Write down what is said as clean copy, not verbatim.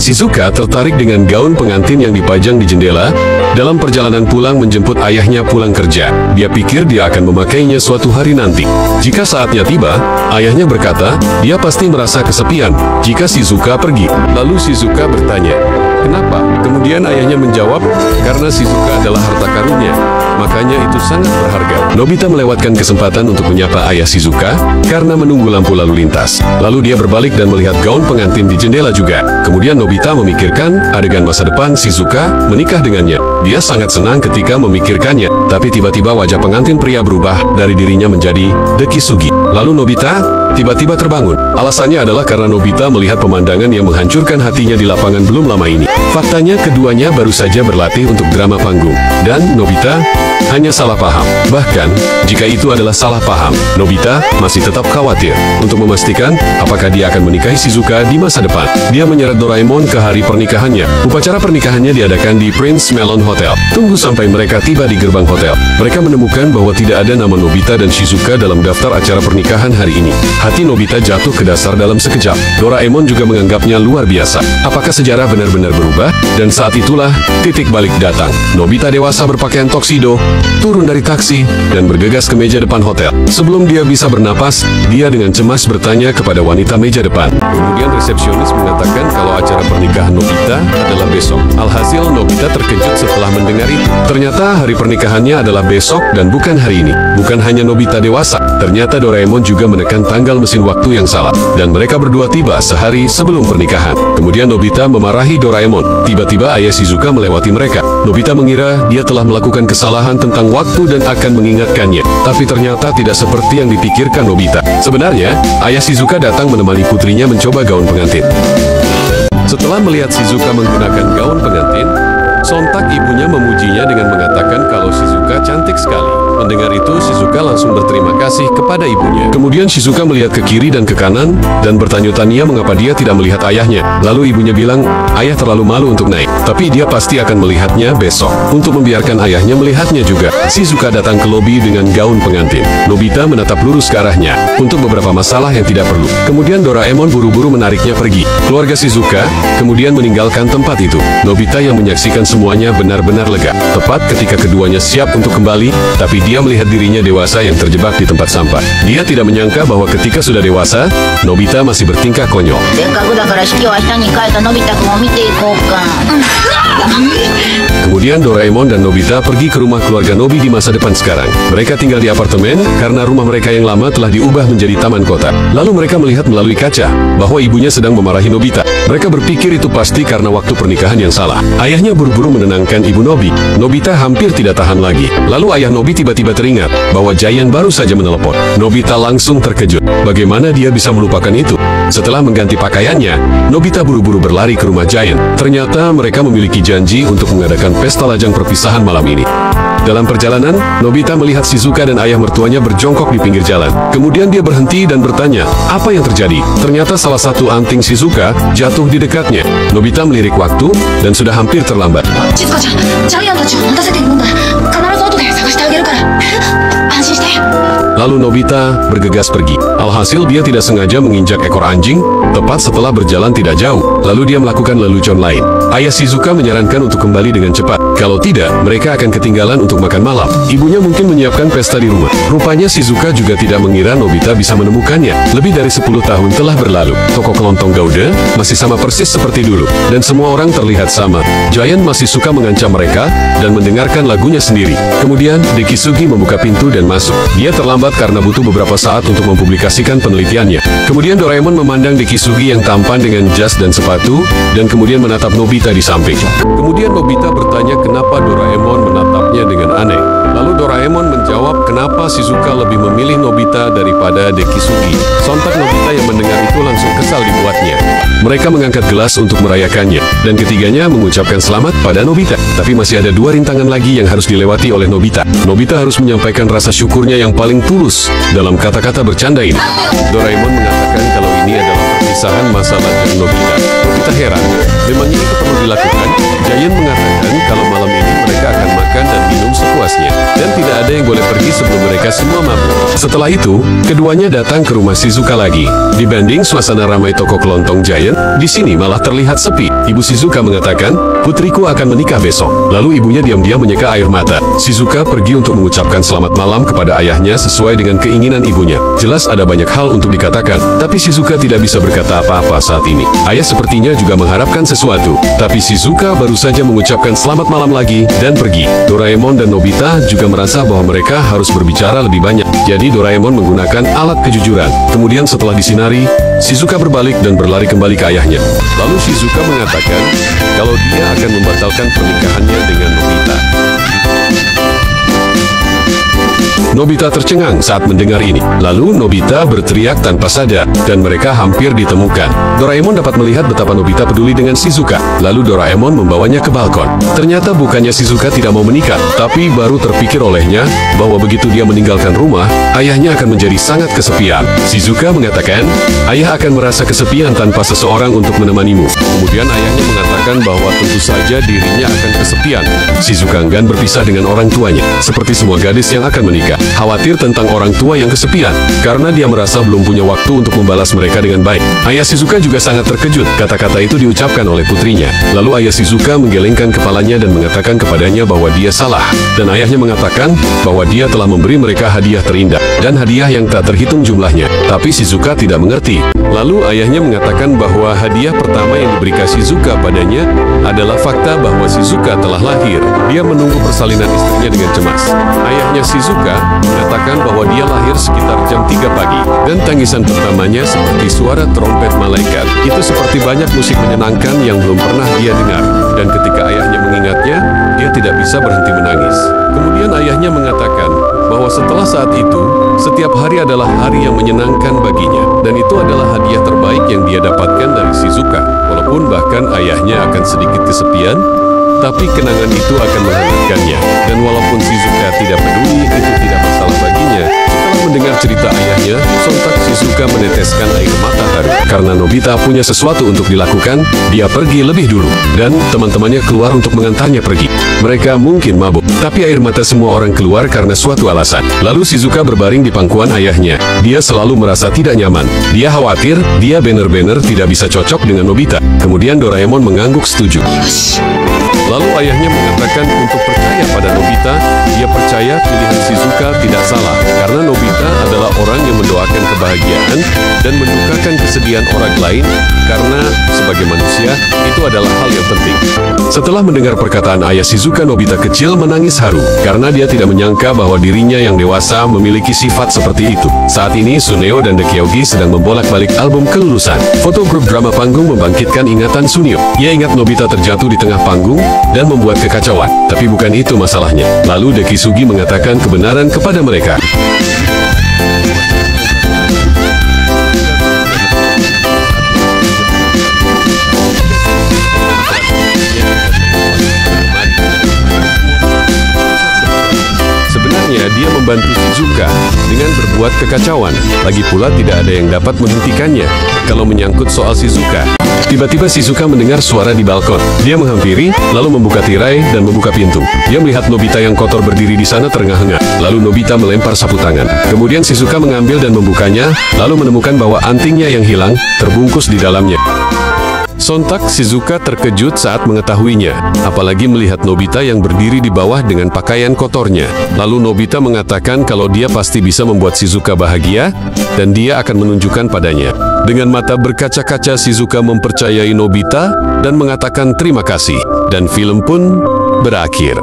Shizuka tertarik dengan gaun pengantin yang dipajang di jendela. Dalam perjalanan pulang menjemput ayahnya pulang kerja, dia pikir dia akan memakainya suatu hari nanti. Jika saatnya tiba, ayahnya berkata, dia pasti merasa kesepian jika Shizuka pergi. Lalu Shizuka bertanya, kenapa? Kemudian ayahnya menjawab, karena Shizuka adalah harta karunnya, makanya itu sangat berharga. Nobita melewatkan kesempatan untuk menyapa ayah Shizuka karena menunggu lampu lalu lintas. Lalu dia berbalik dan melihat gaun pengantin di jendela juga. Kemudian Nobita memikirkan adegan masa depan Shizuka menikah dengannya. Dia sangat senang ketika memikirkannya, tapi tiba-tiba wajah pengantin pria berubah dari dirinya menjadi Dekisugi. Lalu Nobita tiba-tiba terbangun. Alasannya adalah karena Nobita melihat pemandangan yang menghancurkan hatinya di lapangan belum lama ini. Faktanya keduanya baru saja berlatih untuk drama panggung, dan Nobita hanya salah paham. Bahkan, jika itu adalah salah paham, Nobita masih tetap khawatir untuk memastikan apakah dia akan menikahi Shizuka di masa depan. Dia menyeret Doraemon ke hari pernikahannya. Upacara pernikahannya diadakan di Prince Melon Hotel. Tunggu sampai mereka tiba di gerbang hotel. Mereka menemukan bahwa tidak ada nama Nobita dan Shizuka dalam daftar acara pernikahan hari ini. Hati Nobita jatuh ke dasar dalam sekejap. Doraemon juga menganggapnya luar biasa. Apakah sejarah benar-benar berubah? Dan saat itulah, titik balik datang. Nobita dewasa berpakaian tuxedo, turun dari taksi, dan bergegas ke meja depan hotel. Sebelum dia bisa bernapas, dia dengan cemas bertanya kepada wanita meja depan. Kemudian resepsionis mengatakan kalau acara pernikahan Nobita adalah besok. Alhasil Nobita terkejut setelah mendengar itu. Ternyata hari pernikahannya adalah besok dan bukan hari ini. Bukan hanya Nobita dewasa, ternyata Doraemon juga menekan tanggal mesin waktu yang salah. Dan mereka berdua tiba sehari sebelum pernikahan. Kemudian Nobita memarahi Doraemon. Tiba-tiba ayah Shizuka melewati mereka. Nobita mengira dia telah melakukan kesalahan tentang waktu dan akan mengingatkannya. Tapi ternyata tidak seperti yang dipikirkan Nobita. Sebenarnya, ayah Shizuka datang menemani putrinya mencoba gaun pengantin. Setelah melihat Shizuka menggunakan gaun pengantin, sontak ibunya memujinya dengan mengatakan kalau Shizuka cantik sekali. Mendengar itu, Shizuka langsung berterima kasih kepada ibunya. Kemudian Shizuka melihat ke kiri dan ke kanan, dan bertanya-tanya mengapa dia tidak melihat ayahnya. Lalu ibunya bilang, ayah terlalu malu untuk naik, tapi dia pasti akan melihatnya besok. Untuk membiarkan ayahnya melihatnya juga, Shizuka datang ke lobi dengan gaun pengantin. Nobita menatap lurus ke arahnya, untuk beberapa masalah yang tidak perlu. Kemudian Doraemon buru-buru menariknya pergi. Keluarga Shizuka kemudian meninggalkan tempat itu. Nobita yang menyaksikan semuanya benar-benar lega. Tepat ketika keduanya siap untuk kembali, tapi dia melihat dirinya dewasa yang terjebak di tempat sampah. Dia tidak menyangka bahwa ketika sudah dewasa, Nobita masih bertingkah konyol. Kemudian Doraemon dan Nobita pergi ke rumah keluarga Nobi di masa depan sekarang. Mereka tinggal di apartemen karena rumah mereka yang lama telah diubah menjadi taman kota. Lalu mereka melihat melalui kaca bahwa ibunya sedang memarahi Nobita. Mereka berpikir itu pasti karena waktu pernikahan yang salah. Ayahnya buru-buru menenangkan ibu Nobi. Nobita hampir tidak tahan lagi. Lalu ayah Nobi tiba-tiba teringat bahwa Giant baru saja menelepon. Nobita langsung terkejut. Bagaimana dia bisa melupakan itu? Setelah mengganti pakaiannya, Nobita buru-buru berlari ke rumah Giant. Ternyata mereka memiliki janji untuk mengadakan pesta lajang perpisahan malam ini. Dalam perjalanan, Nobita melihat Shizuka dan ayah mertuanya berjongkok di pinggir jalan. Kemudian dia berhenti dan bertanya, apa yang terjadi? Ternyata salah satu anting Shizuka jatuh di dekatnya. Nobita melirik waktu dan sudah hampir terlambat. Lalu Nobita bergegas pergi. Alhasil dia tidak sengaja menginjak ekor anjing, tepat setelah berjalan tidak jauh. Lalu dia melakukan lelucon lain. Ayah Shizuka menyarankan untuk kembali dengan cepat. Kalau tidak, mereka akan ketinggalan untuk makan malam. Ibunya mungkin menyiapkan pesta di rumah. Rupanya Shizuka juga tidak mengira Nobita bisa menemukannya. Lebih dari 10 tahun telah berlalu. Toko kelontong Gouda masih sama persis seperti dulu. Dan semua orang terlihat sama. Giant masih suka mengancam mereka dan mendengarkan lagunya sendiri. Kemudian, Dekisugi membuka pintu dan masuk. Dia terlambat karena butuh beberapa saat untuk mempublikasikan penelitiannya. Kemudian Doraemon memandang Dekisugi yang tampan dengan jas dan sepatu, dan kemudian menatap Nobita di samping. Kemudian Nobita bertanya kenapa Doraemon menatapnya dengan aneh. Lalu Doraemon menjawab kenapa Shizuka lebih memilih Nobita daripada Dekisugi. Sontak Nobita yang mendengar itu langsung kesal dibuatnya. Mereka mengangkat gelas untuk merayakannya, dan ketiganya mengucapkan selamat pada Nobita. Tapi masih ada 2 rintangan lagi yang harus dilewati oleh Nobita. Nobita harus menyampaikan rasa syukurnya yang paling tulus dalam kata-kata bercanda ini. Doraemon mengatakan kalau ini adalah perpisahan masalah dan Nobita. Nobita heran, memangnya itu perlu dilakukan? Giant mengatakan kalau malam ini mereka akan makan dan minum sepuasnya. dan tidak ada yang boleh pergi sebelum mereka semua mabuk. Setelah itu, keduanya datang ke rumah Shizuka lagi. Dibanding suasana ramai toko kelontong Giant, di sini malah terlihat sepi. Ibu Shizuka mengatakan, putriku akan menikah besok. Lalu ibunya diam-diam menyeka air mata. Shizuka pergi untuk mengucapkan selamat malam kepada ayahnya sesuai dengan keinginan ibunya. Jelas ada banyak hal untuk dikatakan, tapi Shizuka tidak bisa berkata apa-apa saat ini. Ayah sepertinya juga mengharapkan sesuatu, tapi Shizuka baru saja mengucapkan selamat malam lagi dan pergi. Doraemon dan Nobita juga merasa bahwa mereka harus berbicara lebih banyak. Jadi Doraemon menggunakan alat kejujuran. Kemudian setelah disinari, Shizuka berbalik dan berlari kembali ke ayahnya. Lalu Shizuka mengatakan kalau dia akan membatalkan pernikahannya dengan Nobita. Nobita tercengang saat mendengar ini. Lalu Nobita berteriak tanpa sadar, dan mereka hampir ditemukan. Doraemon dapat melihat betapa Nobita peduli dengan Shizuka. Lalu Doraemon membawanya ke balkon. Ternyata bukannya Shizuka tidak mau menikah, tapi baru terpikir olehnya bahwa begitu dia meninggalkan rumah, ayahnya akan menjadi sangat kesepian. Shizuka mengatakan, ayah akan merasa kesepian tanpa seseorang untuk menemanimu. Kemudian ayahnya mengatakan bahwa tentu saja dirinya akan kesepian. Shizuka enggan berpisah dengan orang tuanya, seperti semua gadis yang akan menikah. Khawatir tentang orang tua yang kesepian, karena dia merasa belum punya waktu untuk membalas mereka dengan baik. Ayah Shizuka juga sangat terkejut. Kata-kata itu diucapkan oleh putrinya. Lalu ayah Shizuka menggelengkan kepalanya dan mengatakan kepadanya bahwa dia salah. Dan ayahnya mengatakan bahwa dia telah memberi mereka hadiah terindah, dan hadiah yang tak terhitung jumlahnya. Tapi Shizuka tidak mengerti. Lalu ayahnya mengatakan bahwa hadiah pertama yang diberikan Shizuka padanya adalah fakta bahwa Shizuka telah lahir. Dia menunggu persalinan istrinya dengan cemas. Ayahnya Shizuka mengatakan bahwa dia lahir sekitar jam 3 pagi, dan tangisan pertamanya seperti suara trompet malaikat. Itu seperti banyak musik menyenangkan yang belum pernah dia dengar, dan ketika ayahnya mengingatnya, dia tidak bisa berhenti menangis. Kemudian ayahnya mengatakan bahwa setelah saat itu, setiap hari adalah hari yang menyenangkan baginya, dan itu adalah hadiah terbaik yang dia dapatkan dari Shizuka. Walaupun bahkan ayahnya akan sedikit kesepian, tapi kenangan itu akan menghangatkannya. Dan walaupun Shizuka tidak peduli, itu tidak masalah baginya. Setelah mendengar cerita ayahnya, sontak Shizuka meneteskan air mata haru. Karena Nobita punya sesuatu untuk dilakukan, dia pergi lebih dulu. Dan teman-temannya keluar untuk mengantarnya pergi. Mereka mungkin mabuk, tapi air mata semua orang keluar karena suatu alasan. Lalu Shizuka berbaring di pangkuan ayahnya. Dia selalu merasa tidak nyaman. Dia khawatir, dia benar-benar tidak bisa cocok dengan Nobita. Kemudian Doraemon mengangguk setuju. Lalu ayahnya mengatakan untuk percaya pada Nobita. Dia percaya pilihan Shizuka tidak salah, karena Nobita adalah orang yang mendoakan kebahagiaan dan mendukakan kesedihan orang lain, karena sebagai manusia, itu adalah hal yang penting. Setelah mendengar perkataan ayah Shizuka, Nobita kecil menangis haru, karena dia tidak menyangka bahwa dirinya yang dewasa memiliki sifat seperti itu. Saat ini Suneo dan Dekyogi sedang membolak-balik album kelulusan. Foto grup drama panggung membangkitkan ingatan Suneo. Ia ingat Nobita terjatuh di tengah panggung dan membuat kekacauan, tapi bukan itu masalahnya. Lalu Dekisugi mengatakan kebenaran kepada mereka. Sebenarnya dia membantu Shizuka dengan berbuat kekacauan. Lagi pula tidak ada yang dapat menghentikannya kalau menyangkut soal Shizuka. Tiba-tiba Shizuka mendengar suara di balkon. Dia menghampiri, lalu membuka tirai dan membuka pintu. Dia melihat Nobita yang kotor berdiri di sana terengah-engah. Lalu Nobita melempar sapu tangan. Kemudian Shizuka mengambil dan membukanya, lalu menemukan bahwa antingnya yang hilang terbungkus di dalamnya. Sontak Shizuka terkejut saat mengetahuinya, apalagi melihat Nobita yang berdiri di bawah dengan pakaian kotornya. Lalu Nobita mengatakan kalau dia pasti bisa membuat Shizuka bahagia, dan dia akan menunjukkan padanya. Dengan mata berkaca-kaca Shizuka mempercayai Nobita, dan mengatakan terima kasih. Dan film pun berakhir.